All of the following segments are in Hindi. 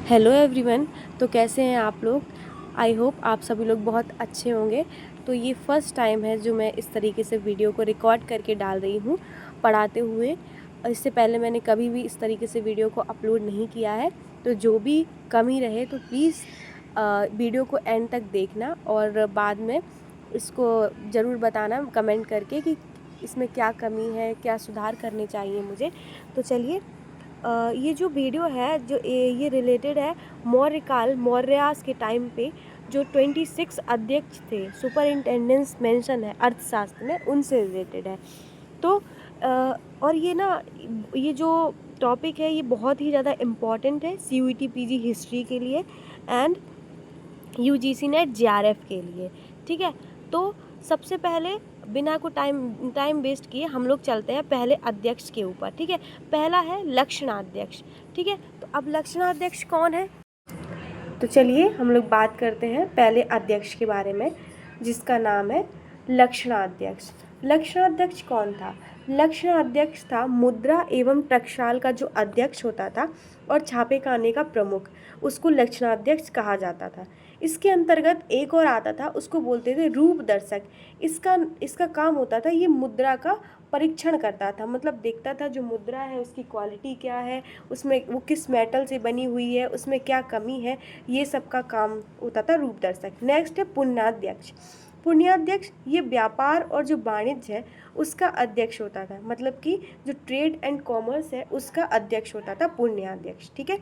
Hello everyone. तो कैसे हैं आप लोग? आई होप आप सभी लोग बहुत अच्छे होंगे। तो ये फ़र्स्ट टाइम है जो मैं इस तरीके से वीडियो को रिकॉर्ड करके डाल रही हूँ पढ़ाते हुए। इससे पहले मैंने कभी भी इस तरीके से वीडियो को अपलोड नहीं किया है। तो जो भी कमी रहे तो प्लीज़ वीडियो को एंड तक देखना और बाद में इसको ज़रूर बताना कमेंट करके कि इसमें क्या कमी है, क्या सुधार करने चाहिए मुझे। तो चलिए, ये जो वीडियो है जो ये रिलेटेड है मौर्यकाल मौर्यास के टाइम पे जो 26 अध्यक्ष थे, सुपरिंटेंडेंस मेंशन है अर्थशास्त्र में, उनसे रिलेटेड है। तो और ये ना, ये जो टॉपिक है ये बहुत ही ज़्यादा इम्पॉर्टेंट है CUET PG हिस्ट्री के लिए एंड UGC नेट JRF के लिए। ठीक है, तो सबसे पहले बिना को टाइम वेस्ट किए हम लोग चलते हैं पहले अध्यक्ष के ऊपर। ठीक है, पहला है लक्षणाध्यक्ष। ठीक है, तो अब लक्षणाध्यक्ष कौन है? तो चलिए हम लोग बात करते हैं पहले अध्यक्ष के बारे में, जिसका नाम है लक्षणाध्यक्ष। लक्षणाध्यक्ष कौन था? लक्षणाध्यक्ष था मुद्रा एवं टकसाल का जो अध्यक्ष होता था और छापे खाने का प्रमुख, उसको लक्षणाध्यक्ष कहा जाता था। इसके अंतर्गत एक और आता था, उसको बोलते थे रूप दर्शक। इसका काम होता था, ये मुद्रा का परीक्षण करता था, मतलब देखता था जो मुद्रा है उसकी क्वालिटी क्या है, उसमें वो किस मेटल से बनी हुई है, उसमें क्या कमी है, ये सब का काम होता था रूप दर्शक। नेक्स्ट है पुण्याध्यक्ष। पुण्याध्यक्ष ये व्यापार और जो वाणिज्य है उसका अध्यक्ष होता था, मतलब कि जो ट्रेड एंड कॉमर्स है उसका अध्यक्ष होता था पुण्याध्यक्ष। ठीक है,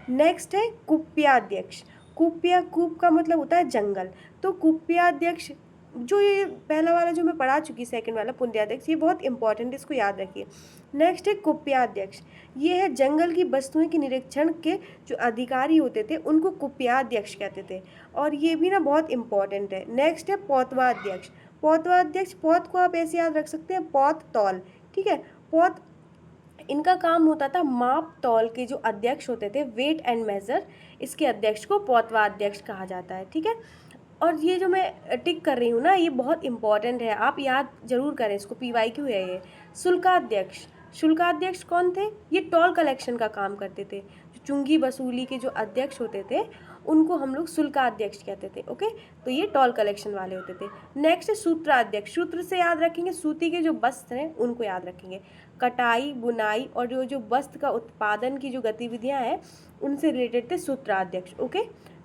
नेक्स्ट है कुप्याध्यक्ष। कूप का मतलब होता है जंगल। तो कुप्याध्यक्ष, जो ये पहला वाला जो मैं पढ़ा चुकी, सेकंड वाला पुण्याध्यक्ष, ये बहुत इंपॉर्टेंट है, इसको याद रखिए। नेक्स्ट है कुप्याध्यक्ष। ये है जंगल की वस्तुएं के निरीक्षण के जो अधिकारी होते थे उनको कुप्याध्यक्ष कहते थे, और ये भी ना बहुत इंपॉर्टेंट है। नेक्स्ट है पौतवाध्यक्ष। पौतवाध्यक्ष, पौत को आप ऐसे याद रख सकते हैं, पौत तौल। ठीक है, पौत, इनका काम होता था माप तौल के जो अध्यक्ष होते थे, वेट एंड मेजर, इसके अध्यक्ष को पौतवाध्यक्ष कहा जाता है। ठीक है, और ये जो मैं टिक कर रही हूँ ना, ये बहुत इंपॉर्टेंट है, आप याद जरूर करें इसको, PYQ है ये। शुल्काध्यक्ष। शुल्काध्यक्ष कौन थे? ये टोल कलेक्शन का काम करते थे। जो चुंगी वसूली के जो अध्यक्ष होते थे उनको हम लोग शुल्काध्यक्ष कहते थे। ओके, तो ये टोल कलेक्शन वाले होते थे। नेक्स्ट है सूत्राध्यक्ष। सूत्र से याद रखेंगे, सूती के जो वस्त्र हैं उनको याद रखेंगे। कटाई, बुनाई और जो वस्त्र का उत्पादन की जो गतिविधियां हैं उनसे रिलेटेड थे सूत्राध्यक्ष। ओके,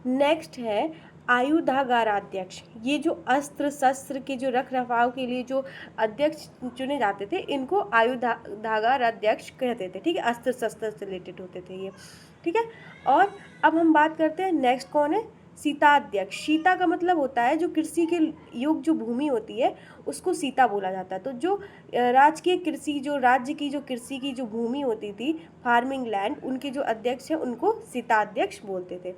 नेक्स्ट है आयुधागाराध्यक्ष। ये जो अस्त्र शस्त्र के जो रख रखाव के लिए जो अध्यक्ष चुने जाते थे इनको आयुधागाराध्यक्ष कहते थे। ठीक है, अस्त्र शस्त्र से रिलेटेड होते थे ये। ठीक है, और अब हम बात करते हैं नेक्स्ट कौन है? सीताध्यक्ष। सीता का मतलब होता है जो कृषि के योग्य जो भूमि होती है उसको सीता बोला जाता है। तो जो राजकीय कृषि, जो राज्य की जो कृषि की जो भूमि होती थी, फार्मिंग लैंड, उनके जो अध्यक्ष हैं उनको सीताध्यक्ष बोलते थे।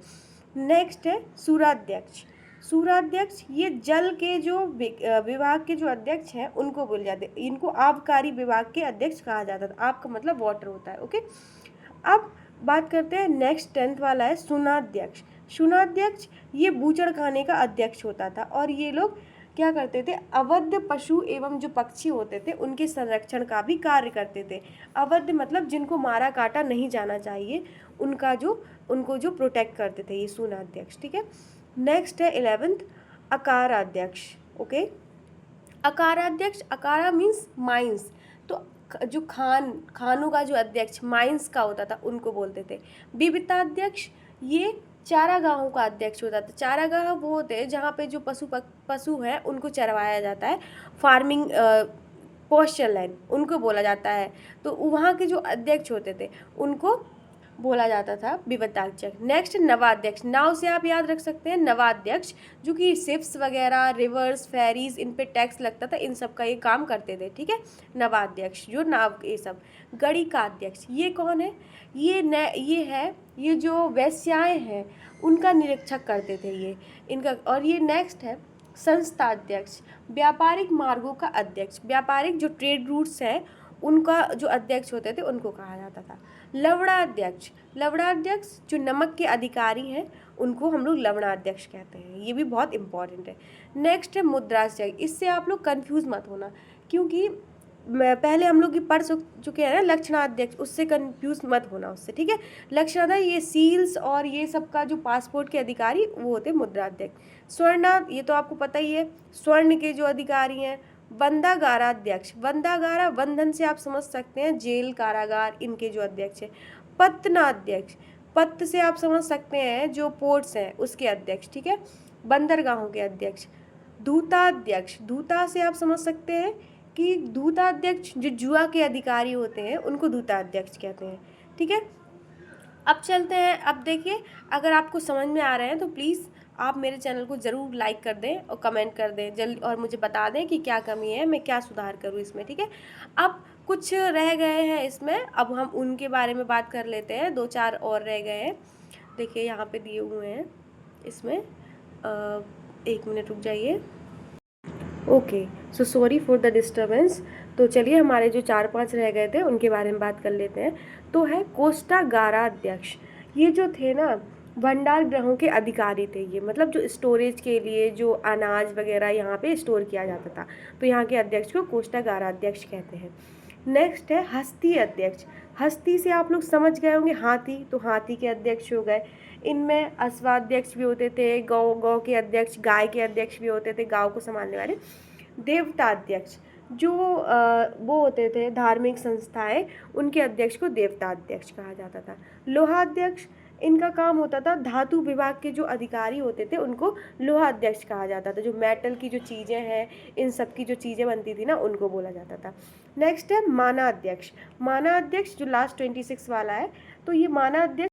नेक्स्ट है सूराध्यक्ष। सूराध्यक्ष ये जल के जो विभाग के जो अध्यक्ष हैं उनको बोले जाते हैं, इनको आबकारी विभाग के अध्यक्ष कहा जाता था। आपका मतलब वाटर होता है। ओके, अब बात करते हैं नेक्स्ट 10th वाला है सुनाध्यक्ष। सुनाध्यक्ष ये बूचड़ खाने का अध्यक्ष होता था, और ये लोग क्या करते थे? अवैध पशु एवं जो पक्षी होते थे उनके संरक्षण का भी कार्य करते थे। अवैध मतलब जिनको मारा काटा नहीं जाना चाहिए, उनको जो प्रोटेक्ट करते थे ये सुनाध्यक्ष। ठीक है, नेक्स्ट है 11th अकाराध्यक्ष। ओके, अकाराध्यक्ष, अकारा मीन्स माइंस। तो जो खानों का जो अध्यक्ष माइंस का होता था उनको बोलते थे। विविताध्यक्ष ये चारागाहों का अध्यक्ष होता था। चारागाह वो होते हैं जहाँ पे जो पशु हैं उनको चरवाया जाता है, फार्मिंग पोस्चर लैंड उनको बोला जाता है। तो वहाँ के जो अध्यक्ष होते थे उनको बोला जाता था विविताध्यक्ष। नेक्स्ट नवाध्यक्ष। नाव से आप याद रख सकते हैं नवाध्यक्ष, जो कि शिप्स वगैरह, रिवर्स, फेरीज, इन पे टैक्स लगता था, इन सब का ये काम करते थे। ठीक है, नवाध्यक्ष जो नाव, ये सब। गणिकाध्यक्ष ये कौन है? ये जो वैश्याएं हैं उनका निरीक्षक करते थे ये इनका। और ये नेक्स्ट है संस्थाध्यक्ष। व्यापारिक मार्गों का अध्यक्ष, व्यापारिक जो ट्रेड रूट्स हैं उनका जो अध्यक्ष होते थे उनको कहा जाता था। लवणाध्यक्ष। लवणाध्यक्ष जो नमक के अधिकारी हैं उनको हम लोग लवणाध्यक्ष कहते हैं, ये भी बहुत इंपॉर्टेंट है। नेक्स्ट है मुद्राध्यक्ष। इससे आप लोग कंफ्यूज मत होना, क्योंकि पहले हम लोग पढ़ चुके हैं ना लक्षणाध्यक्ष, उससे कंफ्यूज मत होना उससे, ठीक है। लक्षणाध्यक्ष ये सील्स और ये सब का जो पासपोर्ट के अधिकारी वो होते हैं मुद्राध्यक्ष। स्वर्णाध्याय ये तो आपको पता ही है, स्वर्ण के जो अधिकारी हैं। बंधागाराध्यक्ष, बंधागारा बंधन से आप समझ सकते हैं जेल कारागार, इनके जो अध्यक्ष हैं। पत्तनाध्यक्ष, पत्त से आप समझ सकते हैं जो पोर्ट्स हैं उसके अध्यक्ष, ठीक है, बंदरगाहों के अध्यक्ष। दूताध्यक्ष, दूता से आप समझ सकते हैं कि दूताध्यक्ष जो जुआ के अधिकारी होते हैं उनको दूताध्यक्ष कहते हैं, ठीक है। अब चलते हैं, अब देखिए अगर आपको समझ में आ रहे हैं तो प्लीज़ आप मेरे चैनल को ज़रूर लाइक कर दें और कमेंट कर दें जल्दी, और मुझे बता दें कि क्या कमी है, मैं क्या सुधार करूँ इसमें, ठीक है। अब कुछ रह गए हैं इसमें, अब हम उनके बारे में बात कर लेते हैं, 2-4 और रह गए हैं। देखिए यहाँ पे दिए हुए हैं इसमें, 1 मिनट रुक जाइए। Okay, so sorry for the disturbance. तो चलिए हमारे जो 4-5 रह गए थे उनके बारे में बात कर लेते हैं। तो है कोष्टागाराध्यक्ष, ये जो थे ना भंडार गृहों के अधिकारी थे ये, मतलब जो स्टोरेज के लिए जो अनाज वगैरह यहाँ पे स्टोर किया जाता था, तो यहाँ के अध्यक्ष को कोष्टागाराध्यक्ष कहते हैं। नेक्स्ट है हस्ती अध्यक्ष। हस्ती से आप लोग समझ गए होंगे हाथी, तो हाथी के अध्यक्ष हो गए। इनमें अश्वाध्यक्ष भी होते थे, गौ के अध्यक्ष, गाय के अध्यक्ष भी होते थे, गाँव को संभालने वाले। देवताध्यक्ष, जो वो होते थे धार्मिक संस्थाएं, उनके अध्यक्ष को देवताध्यक्ष कहा जाता था। लोहाध्यक्ष, इनका काम होता था धातु विभाग के जो अधिकारी होते थे उनको लोहाध्यक्ष कहा जाता था, जो मेटल की जो चीज़ें हैं, इन सब की जो चीज़ें बनती थी ना उनको बोला जाता था। नेक्स्ट है मानाध्यक्ष। मानाध्यक्ष जो लास्ट 26 वाला है, तो ये मानाध्यक्ष